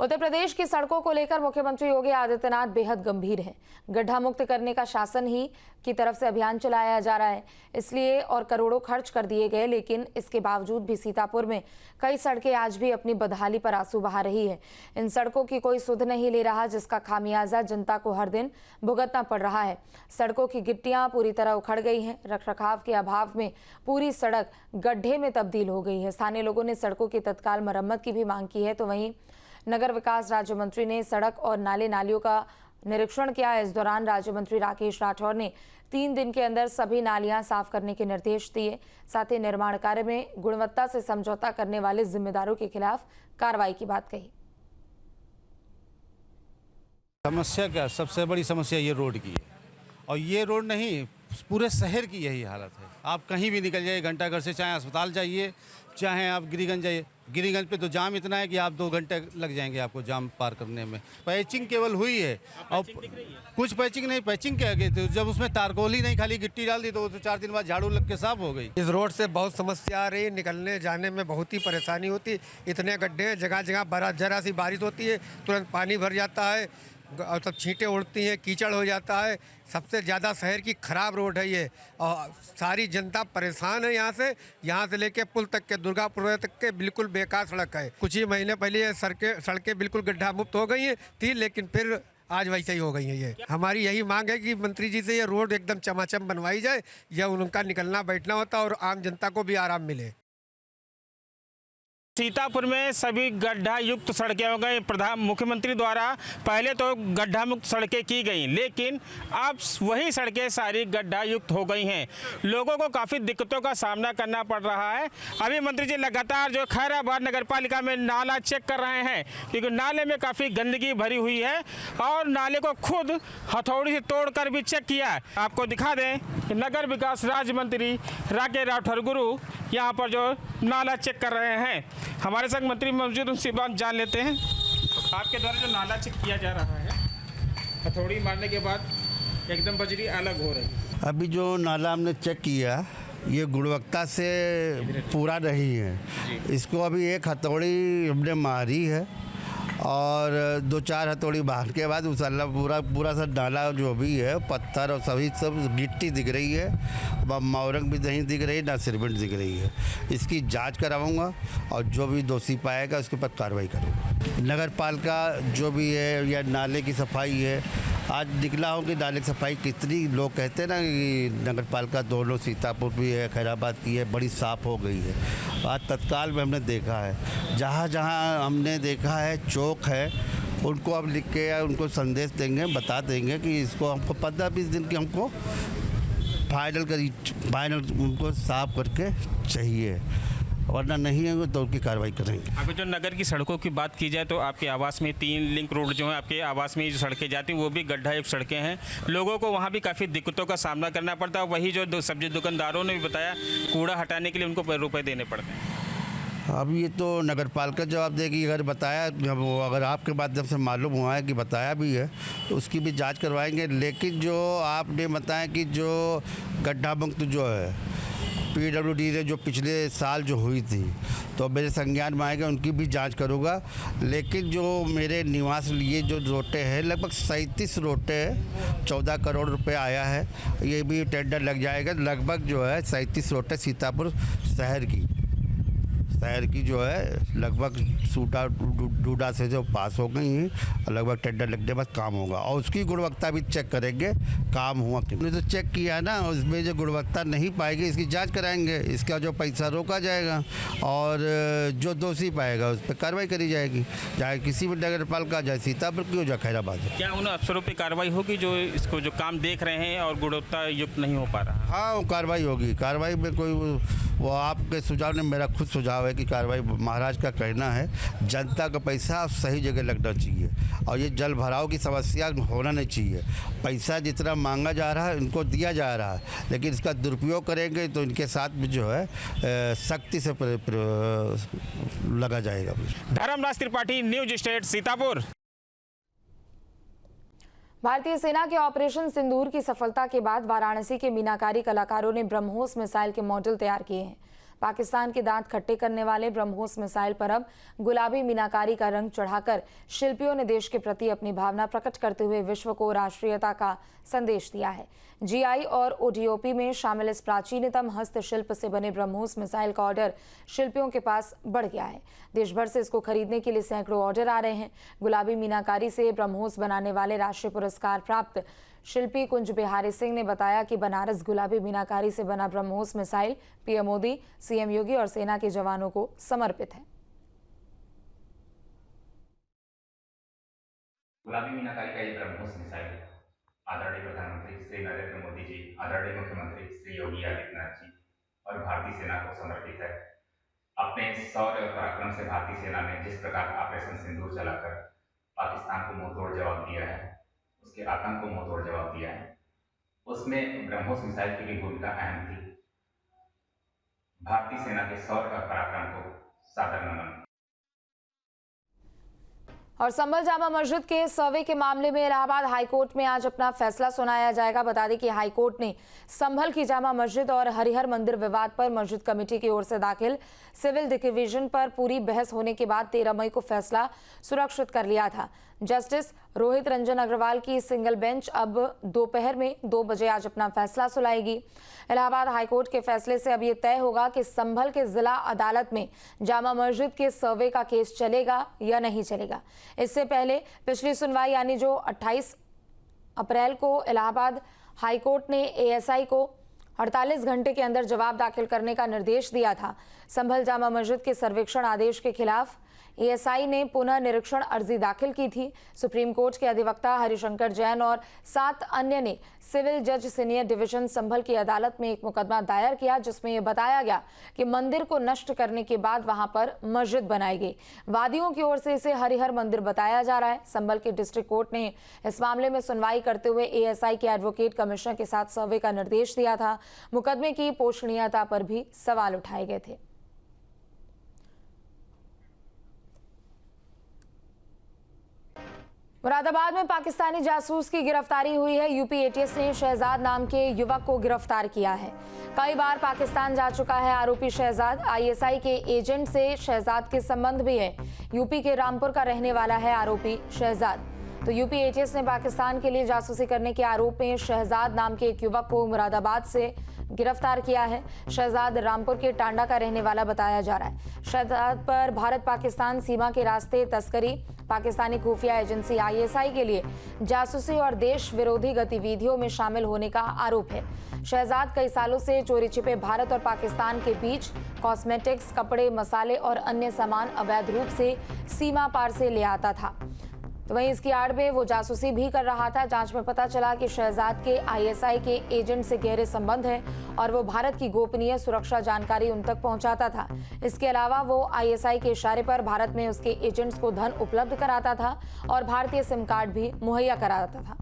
उत्तर प्रदेश की सड़कों को लेकर मुख्यमंत्री योगी आदित्यनाथ बेहद गंभीर हैं। गड्ढा मुक्त करने का शासन ही की तरफ से अभियान चलाया जा रहा है, इसलिए और करोड़ों खर्च कर दिए गए, लेकिन इसके बावजूद भी सीतापुर में कई सड़कें आज भी अपनी बदहाली पर आंसू बहा रही है। इन सड़कों की कोई सुध नहीं ले रहा, जिसका खामियाजा जनता को हर दिन भुगतना पड़ रहा है। सड़कों की गिट्टियां पूरी तरह उखड़ गई हैं। रखरखाव के अभाव में पूरी सड़क गड्ढे में तब्दील हो गई है। स्थानीय लोगों ने सड़कों की तत्काल मरम्मत की भी मांग की है। तो वहीं नगर विकास राज्य मंत्री ने सड़क और नालियों का निरीक्षण किया। इस दौरान राज्य मंत्री राकेश राठौर ने 3 दिन के अंदर सभी नालियां साफ करने के निर्देश दिए। साथ ही निर्माण कार्य में गुणवत्ता से समझौता करने वाले जिम्मेदारों के खिलाफ कार्रवाई की बात कही। समस्या क्या, सबसे बड़ी समस्या ये रोड की है, और ये रोड नहीं, पूरे शहर की यही हालत है। आप कहीं भी निकल जाइए घंटाघर से, चाहे अस्पताल जाइए, चाहे आप गिरिगंज जाइए। गिरिगंज पे तो जाम इतना है कि आप 2 घंटे लग जाएंगे आपको जाम पार करने में। पैचिंग केवल हुई है और कुछ पैचिंग नहीं, पैचिंग क्या गई थी, जब उसमें तारकोली नहीं खाली गिट्टी डाल दी तो 4 दिन बाद झाड़ू लग के साफ हो गई। इस रोड से बहुत समस्या आ रही, निकलने जाने में बहुत ही परेशानी होती। इतने गड्ढे हैं, जगह जगह जरा सी बारिश होती है तुरंत पानी भर जाता है और सब छींटें उड़ती हैं, कीचड़ हो जाता है। सबसे ज़्यादा शहर की खराब रोड है ये, और सारी जनता परेशान है। यहाँ से लेके पुल तक के, दुर्गापुर तक के बिल्कुल बेकार सड़क है। कुछ ही महीने पहले ये सड़कें बिल्कुल गड्ढा मुक्त हो गई थी, लेकिन फिर आज वैसे ही हो गई है। ये हमारी यही मांग है कि मंत्री जी से ये रोड एकदम चमाचम बनवाई जाए, या उनका निकलना बैठना होता और आम जनता को भी आराम मिले। सीतापुर में सभी गड्ढा युक्त सड़कें हो गई। मुख्यमंत्री द्वारा पहले तो गड्ढा मुक्त सड़कें की गई, लेकिन अब वही सड़कें सारी गड्ढा युक्त हो गई हैं। लोगों को काफ़ी दिक्कतों का सामना करना पड़ रहा है। अभी मंत्री जी लगातार जो खैराबाद नगर पालिका में नाला चेक कर रहे हैं, क्योंकि नाले में काफ़ी गंदगी भरी हुई है और नाले को खुद हथौड़ी से तोड़कर भी चेक किया। आपको दिखा दें कि नगर विकास राज्य मंत्री राकेश राठौर गुरु यहाँ पर जो नाला चेक कर रहे हैं। हमारे संग मंत्री मौजूद, उनसे बात जान लेते हैं। आपके द्वारा जो नाला चेक किया जा रहा है, हथौड़ी मारने के बाद एकदम बजरी अलग हो रही है। अभी जो नाला हमने चेक किया, ये गुणवत्ता से पूरा नहीं है। इसको अभी एक हथौड़ी हमने मारी है और 2-4 हथौड़ी मारने के बाद उस पूरा सा नाला जो भी है, पत्थर और सभी सब गिट्टी दिख रही है, मौरंग भी नहीं दिख रही, ना सीमेंट दिख रही है। इसकी जांच कराऊंगा और जो भी दोषी पाएगा उसके ऊपर कार्रवाई करूंगा। नगर पालिका जो भी है या नाले की सफाई है, आज निकला हूँ कि नाले की सफाई कितनी, लोग कहते हैं ना कि नगर पालिका दोनों सीतापुर भी है, खैराबाद की है, बड़ी साफ़ हो गई है। आज तत्काल में हमने देखा है, जहाँ जहाँ हमने देखा है चौक है, उनको अब लिख के या उनको संदेश देंगे, बता देंगे कि इसको हमको 15-20 दिन की हमको फाइनल उनको साफ करके चाहिए, वरना नहीं है तो उनकी कार्रवाई करेंगे। अगर जो नगर की सड़कों की बात की जाए तो आपके आवास में 3 लिंक रोड जो है, आपके आवास में जो सड़कें जाती हैं वो भी गड्ढा युक्त सड़कें हैं। लोगों को वहाँ भी काफ़ी दिक्कतों का सामना करना पड़ता है। वही जो सब्जी दुकानदारों ने भी बताया, कूड़ा हटाने के लिए उनको रुपये देने पड़ते हैं। अब ये तो नगर पालिका जवाब देगी। अगर बताया, अगर आपके माध्यम से मालूम हुआ है कि बताया भी है तो उसकी भी जांच करवाएंगे। लेकिन जो आपने बताया कि जो गड्ढा मुक्त जो है PWD ने जो पिछले साल जो हुई थी, तो मेरे संज्ञान में आएगा, उनकी भी जांच करूँगा। लेकिन जो मेरे निवास लिए जो रोटे हैं, लगभग 37 रोटे, 14 करोड़ रुपए आया है। ये भी टेंडर लग जाएगा। लगभग जो है 37 रोटे सीतापुर शहर की जो है लगभग सूटा डूडा से जो पास हो गई हैं, लगभग टेंडर लगने के बाद काम होगा और उसकी गुणवत्ता भी चेक करेंगे, काम हुआ कि नहीं। तो चेक किया ना, उसमें जो गुणवत्ता नहीं पाएगी इसकी जांच कराएंगे, इसका जो पैसा रोका जाएगा और जो दोषी पाएगा उस पर कार्रवाई करी जाएगी, चाहे किसी भी नगर पालिका, चाहे सीतापुर की हो, चाहे खैराबाद हो। क्या उन अफसरों पर कार्रवाई होगी जो इसको जो काम देख रहे हैं और गुणवत्ता युक्त नहीं हो पा रहा? हाँ, वो कार्रवाई होगी। कार्रवाई में कोई वो आपके सुझाव ने, मेरा खुद सुझाव है कि कार्रवाई, महाराज का कहना है जनता का पैसा सही जगह लगना चाहिए और ये जल भराव की समस्या होना नहीं चाहिए। पैसा जितना मांगा जा रहा है इनको दिया जा रहा है, लेकिन इसका दुरुपयोग करेंगे तो इनके साथ में जो है सख्ती से लगा जाएगा। Dharmraj Tripathi, News State, Sitapur. भारतीय सेना के ऑपरेशन सिंदूर की सफलता के बाद वाराणसी के मीनाकारी कलाकारों ने ब्रह्मोस मिसाइल के मॉडल तैयार किए हैं। पाकिस्तान के दांत खट्टे करने वाले ब्रह्मोस मिसाइल पर अब गुलाबी मीनाकारी का रंग चढ़ाकर शिल्पियों ने देश के प्रति अपनी भावना प्रकट करते हुए विश्व को राष्ट्रीयता का संदेश दिया है। जीआई और ओडीओपी में शामिल इस प्राचीनतम हस्तशिल्प से बने ब्रह्मोस मिसाइल का ऑर्डर शिल्पियों के पास बढ़ गया है। देश भर से इसको खरीदने के लिए सैकड़ों ऑर्डर आ रहे हैं। गुलाबी मीनाकारी से ब्रह्मोस बनाने वाले राष्ट्रीय पुरस्कार प्राप्त शिल्पी कुंज बिहारी सिंह ने बताया कि बनारस गुलाबी मीनाकारी से बना BrahMos missile PM Modi, CM Yogi और सेना के जवानों को समर्पित है। गुलाबी मीनाकारी का ये ब्रह्मोस मिसाइल आदरणीय प्रधानमंत्री श्री नरेंद्र मोदी जी, आदरणीय मुख्यमंत्री श्री योगी आदित्यनाथ जी और भारतीय सेना को समर्पित है। अपने शौर्य और पराक्रम से भारतीय सेना ने जिस प्रकार ऑपरेशन सिंदूर चलाकर पाकिस्तान को मुंहतोड़ जवाब दिया है, उसके आतंक को मुंहतोड़ जवाब दिया है, उसमें ब्रह्मोस मिसाइल की भी भूमिका अहम थी। भारतीय सेना के शौर्य और पराक्रम को सादर नमन। और संभल जामा मस्जिद के सर्वे के मामले में इलाहाबाद हाईकोर्ट में आज अपना फैसला सुनाया जाएगा। बता दें कि हाईकोर्ट ने संभल की जामा मस्जिद और हरिहर मंदिर विवाद पर मस्जिद कमेटी की ओर से दाखिल सिविल डिवीजन पर पूरी बहस होने के बाद 13 मई को फैसला सुरक्षित कर लिया था। जस्टिस रोहित रंजन अग्रवाल की सिंगल बेंच अब दोपहर में 2 बजे आज अपना फैसला सुनाएगी। इलाहाबाद हाईकोर्ट के फैसले से अब ये तय होगा कि संभल के जिला अदालत में जामा मस्जिद के सर्वे का केस चलेगा या नहीं चलेगा। इससे पहले पिछली सुनवाई यानी जो 28 अप्रैल को इलाहाबाद हाईकोर्ट ने एएसआई को 48 घंटे के अंदर जवाब दाखिल करने का निर्देश दिया था। संभल जामा मस्जिद के सर्वेक्षण आदेश के खिलाफ एएसआई ने पुनः निरीक्षण अर्जी दाखिल की थी। सुप्रीम कोर्ट के अधिवक्ता हरिशंकर जैन और 7 अन्य ने सिविल जज सीनियर डिवीजन संभल की अदालत में एक मुकदमा दायर किया, जिसमें यह बताया गया कि मंदिर को नष्ट करने के बाद वहां पर मस्जिद बनाई गई। वादियों की ओर से इसे हरिहर मंदिर बताया जा रहा है। संभल के डिस्ट्रिक्ट कोर्ट ने इस मामले में सुनवाई करते हुए एएसआई के एडवोकेट कमिश्नर के साथ सर्वे का निर्देश दिया था। मुकदमे की पोषणीयता पर भी सवाल उठाए गए थे। मुरादाबाद में पाकिस्तानी जासूस की गिरफ्तारी हुई है। यूपी एटीएस ने शहजाद नाम के युवक को गिरफ्तार किया है। कई बार पाकिस्तान जा चुका है आरोपी शहजाद। आईएसआई के एजेंट से शहजाद के संबंध भी है। यूपी के रामपुर का रहने वाला है आरोपी शहजाद। तो यूपी एटीएस ने पाकिस्तान के लिए जासूसी करने के आरोप में शहजाद नाम के एक युवक को मुरादाबाद से गिरफ्तार किया है। शहजाद रामपुर के टांडा का रहने वाला बताया जा रहा है। शहजाद पर भारत पाकिस्तान सीमा के रास्ते तस्करी, पाकिस्तानी खुफिया एजेंसी आईएसआई के लिए जासूसी और देश विरोधी गतिविधियों में शामिल होने का आरोप है। शहजाद कई सालों से चोरी छिपे भारत और पाकिस्तान के बीच कॉस्मेटिक्स, कपड़े, मसाले और अन्य सामान अवैध रूप से सीमा पार से ले आता था। तो वहीं इसकी आड़ में वो जासूसी भी कर रहा था। जांच में पता चला कि शहजाद के आईएसआई के एजेंट से गहरे संबंध हैं और वो भारत की गोपनीय सुरक्षा जानकारी उन तक पहुंचाता था। इसके अलावा वो आईएसआई के इशारे पर भारत में उसके एजेंट्स को धन उपलब्ध कराता था और भारतीय सिम कार्ड भी मुहैया कराता था।